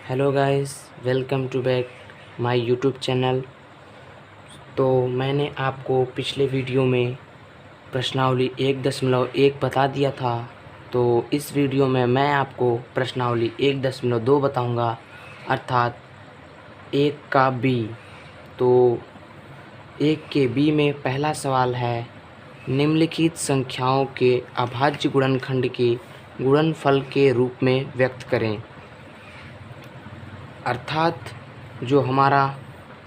Hello guys, welcome to back my YouTube channel. तो मैंने आपको पिछले वीडियो में प्रश्नावली 1.1 बता दिया था। तो इस वीडियो में मैं आपको प्रश्नावली 1.2 बताऊंगा, अर्थात 1 का बी। तो 1 के बी में पहला सवाल है, निम्नलिखित संख्याओं के अभाज्य गुणनखंड के गुणनफल के रूप में व्यक्त करें। अर्थात जो हमारा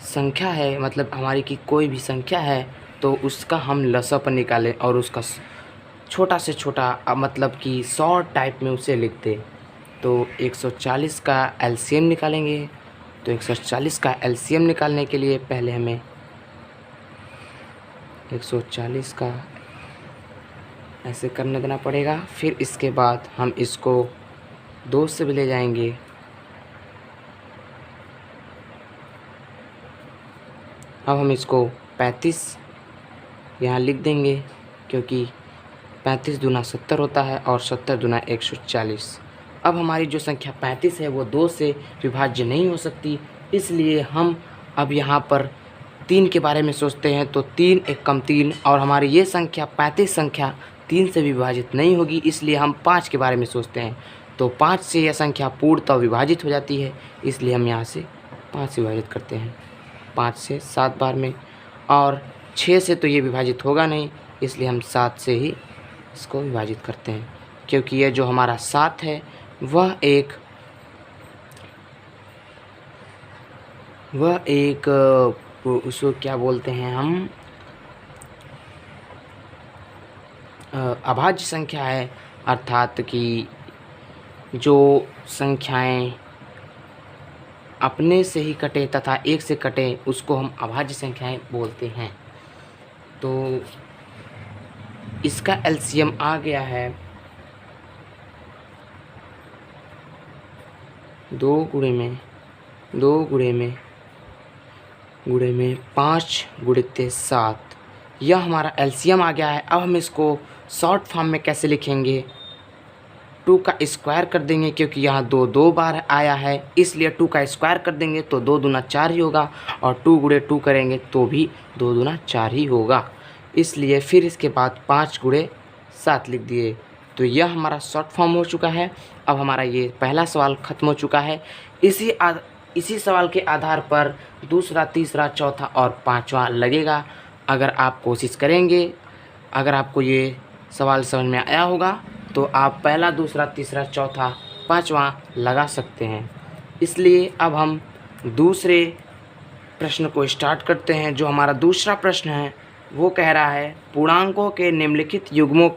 संख्या है, मतलब हमारी की कोई भी संख्या है, तो उसका हम लसाअ निकालें और उसका छोटा से छोटा मतलब कि शॉर्ट टाइप में उसे लिख दें। तो 140 का एलसीएम निकालेंगे। तो 140 का एलसीएम निकालने के लिए पहले हमें 140 का ऐसे करने देना पड़ेगा। फिर इसके बाद हम इसको 2 से भी ले जाएंगे। अब हम इसको 35 यहाँ लिख देंगे, क्योंकि 35 दूना 70 होता है और 70 दूना 140। अब हमारी जो संख्या 35 है वो 2 से विभाज्य नहीं हो सकती, इसलिए हम अब यहाँ पर 3 के बारे में सोचते हैं। तो 3 एकम 3, और हमारी ये संख्या 35 संख्या 3 से विभाजित नहीं होगी, इसलिए हम 5 के बारे में सोचते हैं। तो 5 से यह संख्या पूर्णतः विभाजित हो जाती है, इसलिए हम यहाँ से 5 से विभाजित करते हैं, 5 से 7 बार में। और 6 से तो ये विभाजित होगा नहीं, इसलिए हम 7 से ही इसको विभाजित करते हैं, क्योंकि यह जो हमारा 7 है वह एक उसको क्या बोलते हैं हम, अभाज्य संख्या है। अर्थात कि जो संख्याएं अपने से ही कटे तथा 1 से कटे उसको हम अभाज्य संख्याएं बोलते हैं। तो इसका एलसीएम आ गया है 2 गुणे में 5 गुणित 7। यह हमारा एलसीएम आ गया है। अब हम इसको शॉर्ट फॉर्म में कैसे लिखेंगे, 2 का स्क्वायर कर देंगे, क्योंकि यहाँ 2 बार आया है, इसलिए 2 का स्क्वायर कर देंगे तो 2 दूना 4 ही होगा, और 2 गुणे 2 करेंगे तो भी 2 दूना 4 ही होगा। इसलिए फिर इसके बाद 5 गुणे 7 लिख दिए। तो यह हमारा शॉर्ट फॉर्म हो चुका है। अब हमारा ये पहला सवाल ख़त्म हो चुका है। इसी सवाल के आधार पर दूसरा, तीसरा, चौथा और पाँचवा लगेगा। अगर आप कोशिश करेंगे, अगर आपको ये सवाल समझ में आया होगा, तो आप पहला, दूसरा, तीसरा, चौथा, पाँचवा लगा सकते हैं। इसलिए अब हम दूसरे प्रश्न को स्टार्ट करते हैं। जो हमारा दूसरा प्रश्न है वो कह रहा है, पूर्णांकों के निम्नलिखित युग्मों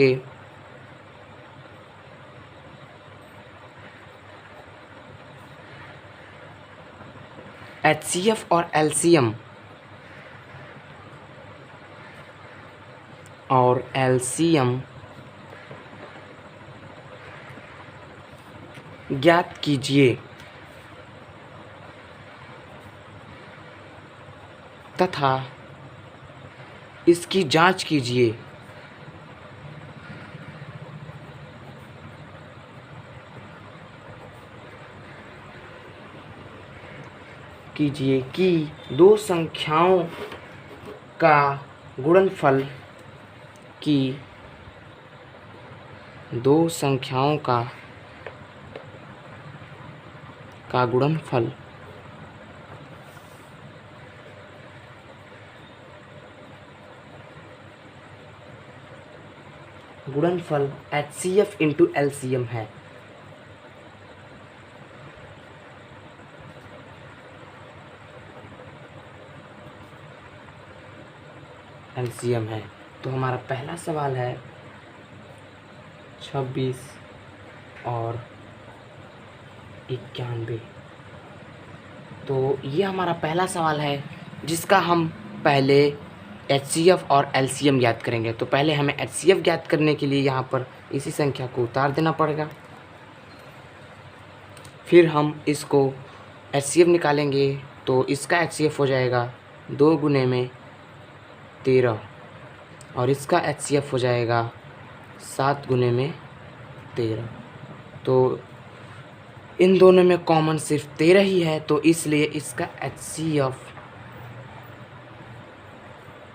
के एचसीएफ और एलसीएम ज्ञात कीजिए तथा इसकी जांच कीजिए। कि दो संख्याओं का गुणनफल एचसीएफ इंटू एलसीएम है। एलसीएम है। तो हमारा पहला सवाल है 26 और 91। तो ये हमारा पहला सवाल है, जिसका हम पहले एचसीएफ और एलसीएम ज्ञात करेंगे। तो पहले हमें एचसीएफ ज्ञात करने के लिए यहाँ पर इसी संख्या को उतार देना पड़ेगा। फिर हम इसको HCF निकालेंगे तो इसका HCF हो जाएगा 2 गुने में 13 और इसका HCF हो जाएगा 7 गुने में 13। तो इन दोनों में कॉमन सिर्फ 13 ही है, तो इसलिए इसका HCF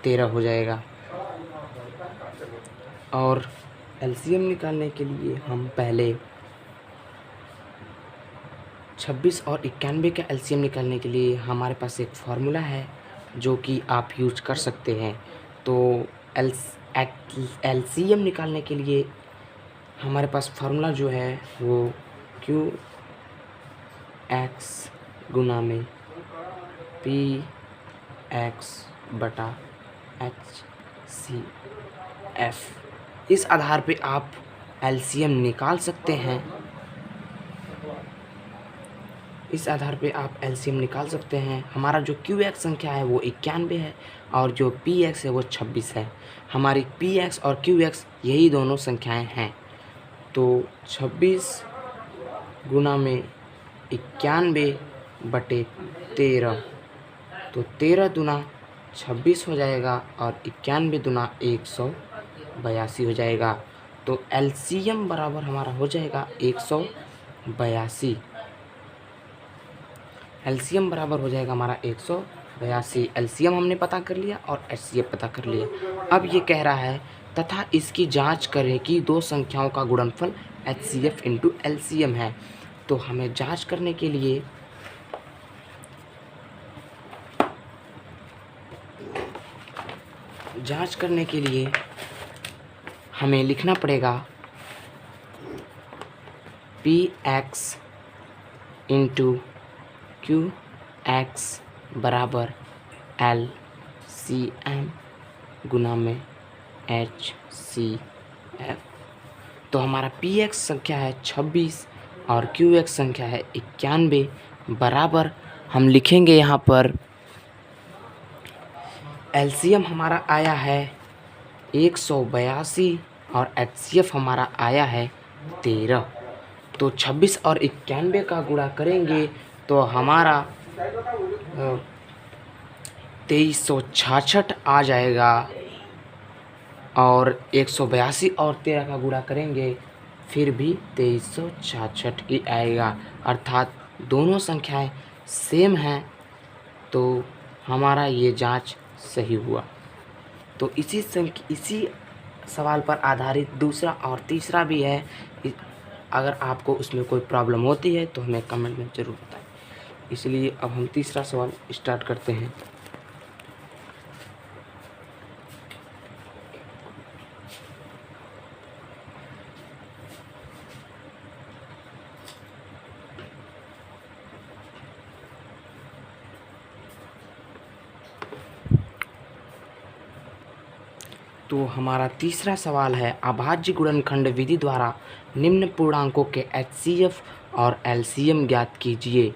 13 हो जाएगा। और LCM निकालने के लिए हम पहले 26 और 91 का LCM निकालने के लिए हमारे पास एक फार्मूला है जो कि आप यूज कर सकते हैं। तो LCM निकालने के लिए हमारे पास फार्मूला जो है वो QX गुना में PX बटा HCF, इस आधार पे आप LCM निकाल सकते हैं। हमारा जो QX संख्या है वो 91 है और जो PX है वो 26 है। हमारी PX और QX यही दोनों संख्याएं हैं। तो 26 गुना में 91 बटे 13, तो 13 दूना 26 हो जाएगा और 91 दूना 182 हो जाएगा। तो LCM बराबर हमारा हो जाएगा 182। LCM बराबर हो जाएगा हमारा 182। LCM हमने पता कर लिया और HCF पता कर लिया। अब ये कह रहा है तथा इसकी जांच करें कि दो संख्याओं का गुणनफल HCF इंटू LCM है। तो हमें जांच करने के लिए हमें लिखना पड़ेगा PX इंटू QX बराबर LCM गुना में HCF। तो हमारा PX संख्या है 26 और QX संख्या है 91 बराबर हम लिखेंगे यहाँ पर LCM हमारा आया है 182 और HCF हमारा आया है 13। तो 26 और 91 का गुणा करेंगे तो हमारा 2366 आ जाएगा और 182 और 13 का गुणा करेंगे फिर भी 2366 ही आएगा, अर्थात दोनों संख्याएं सेम हैं। तो हमारा ये जांच सही हुआ। तो इसी सवाल पर आधारित दूसरा और तीसरा भी है। अगर आपको उसमें कोई प्रॉब्लम होती है तो हमें कमेंट में ज़रूर बताएं। इसलिए अब हम तीसरा सवाल स्टार्ट करते हैं। तो हमारा तीसरा सवाल है, अभाज्य गुणनखंड विधि द्वारा निम्न पूर्णांकों के HCF और LCM ज्ञात कीजिए।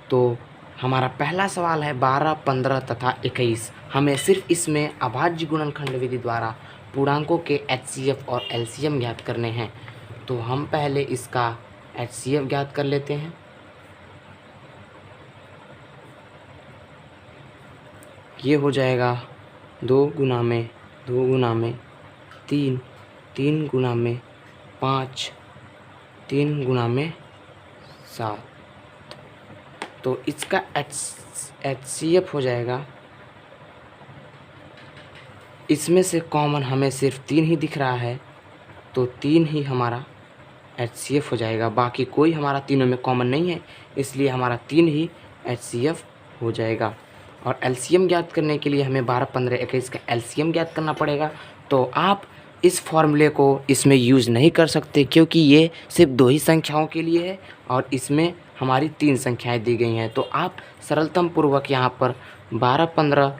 तो हमारा पहला सवाल है 12, 15 तथा 21। हमें सिर्फ इसमें अभाज्य गुणनखंड विधि द्वारा पूर्णांकों के HCF और LCM ज्ञात करने हैं। तो हम पहले इसका HCF ज्ञात कर लेते हैं। ये हो जाएगा 2 गुना में 3, 3 गुना में 5, 3 गुना में 7। तो इसका HCF हो जाएगा, इसमें से कॉमन हमें सिर्फ 3 ही दिख रहा है तो 3 ही हमारा HCF हो जाएगा। बाकी कोई हमारा तीनों में कॉमन नहीं है, इसलिए हमारा 3 ही HCF हो जाएगा। और LCM ज्ञात करने के लिए हमें 12, 15, 21 का LCM ज्ञात करना पड़ेगा। तो आप इस फॉर्मूले को इसमें यूज़ नहीं कर सकते क्योंकि ये सिर्फ 2 ही संख्याओं के लिए है और इसमें हमारी 3 संख्याएं दी गई हैं। तो आप सरलतम पूर्वक यहाँ पर 12, 15,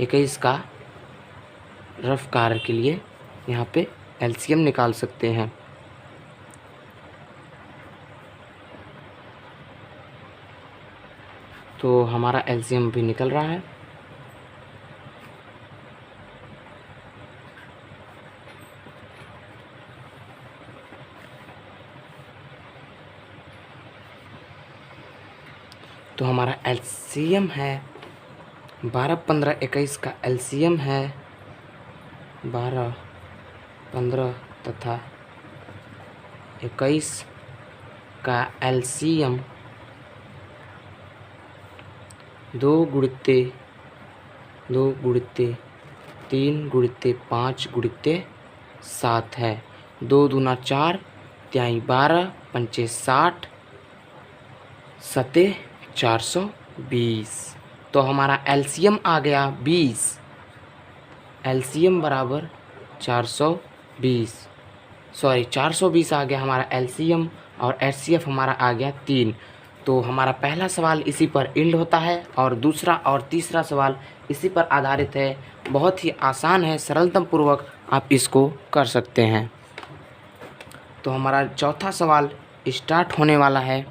21 का रफ कार्य के लिए यहाँ पे LCM निकाल सकते हैं। तो हमारा LCM भी निकल रहा है। तो एलसीएम है 12, 15, 21 का एलसीएम है 12, 15 तथा 21 का एलसीएम 2 गुणित्ते 2 गुणित्ते 3 गुणित्ते 5 गुणित्ते 7 है। 2 दूना 4, त्याई 12, पंचे 60, सते 420। तो हमारा एलसीएम आ गया 20। एलसीएम बराबर 420 आ गया हमारा एलसीएम, और एचसीएफ हमारा आ गया 3। तो हमारा पहला सवाल इसी पर एंड होता है और दूसरा और तीसरा सवाल इसी पर आधारित है। बहुत ही आसान है, सरलतम पूर्वक आप इसको कर सकते हैं। तो हमारा चौथा सवाल स्टार्ट होने वाला है।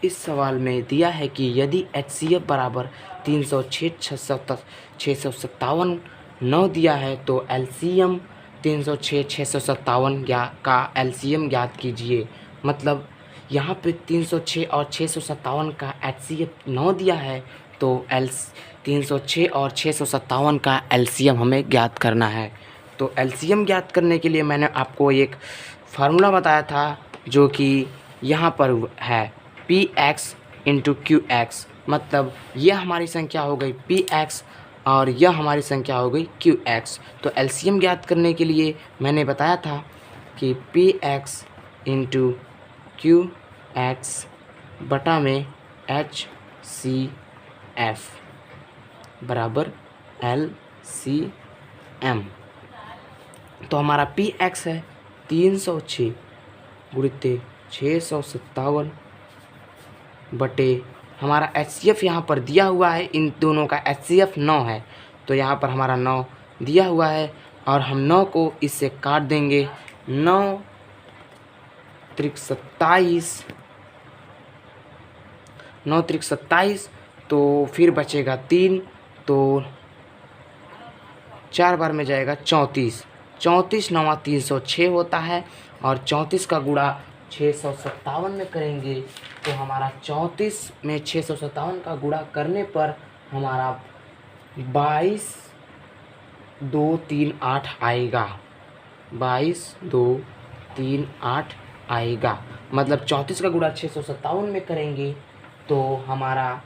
इस सवाल में दिया है कि यदि एचसीएफ बराबर 306, 657 9 दिया है तो एलसीएम 306, 657 का एलसीएम ज्ञात कीजिए। मतलब यहाँ पे 306 और 657 का एचसीएफ 9 दिया है, तो 306 और 657 का एलसीएम हमें ज्ञात करना है। तो एलसीएम ज्ञात करने के लिए मैंने आपको एक फार्मूला बताया था, जो कि यहाँ पर है px × qx। मतलब यह हमारी संख्या हो गई px और यह हमारी संख्या हो गई qx। तो एलसीएम ज्ञात करने के लिए मैंने बताया था कि px × qx बटा में HCF बराबर LCM। तो हमारा px है 306 गुणित्ते 657 बटे हमारा HCF यहाँ पर दिया हुआ है। इन दोनों का HCF 9 है, तो यहाँ पर हमारा 9 दिया हुआ है और हम 9 को इससे काट देंगे। 9 त्रिक 27, 9 त्रिक 27, तो फिर बचेगा 3, तो 4 बार में जाएगा 34। 34 9 306 होता है, और 34 का गुणा 657 में करेंगे तो हमारा 34 में 657 का गुणा करने पर हमारा 22,238 आएगा। 22,238 आएगा। मतलब 34 का गुणा 657 में करेंगे तो हमारा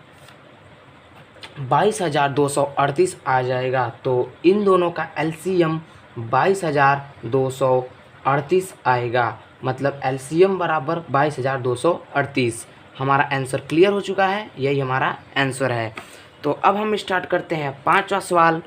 22,238 आ जाएगा। तो इन दोनों का एलसीएम 22,238 आएगा। मतलब एलसीएम बराबर 22,238। हमारा आंसर क्लियर हो चुका है, यही हमारा आंसर है। तो अब हम स्टार्ट करते हैं 5वां सवाल।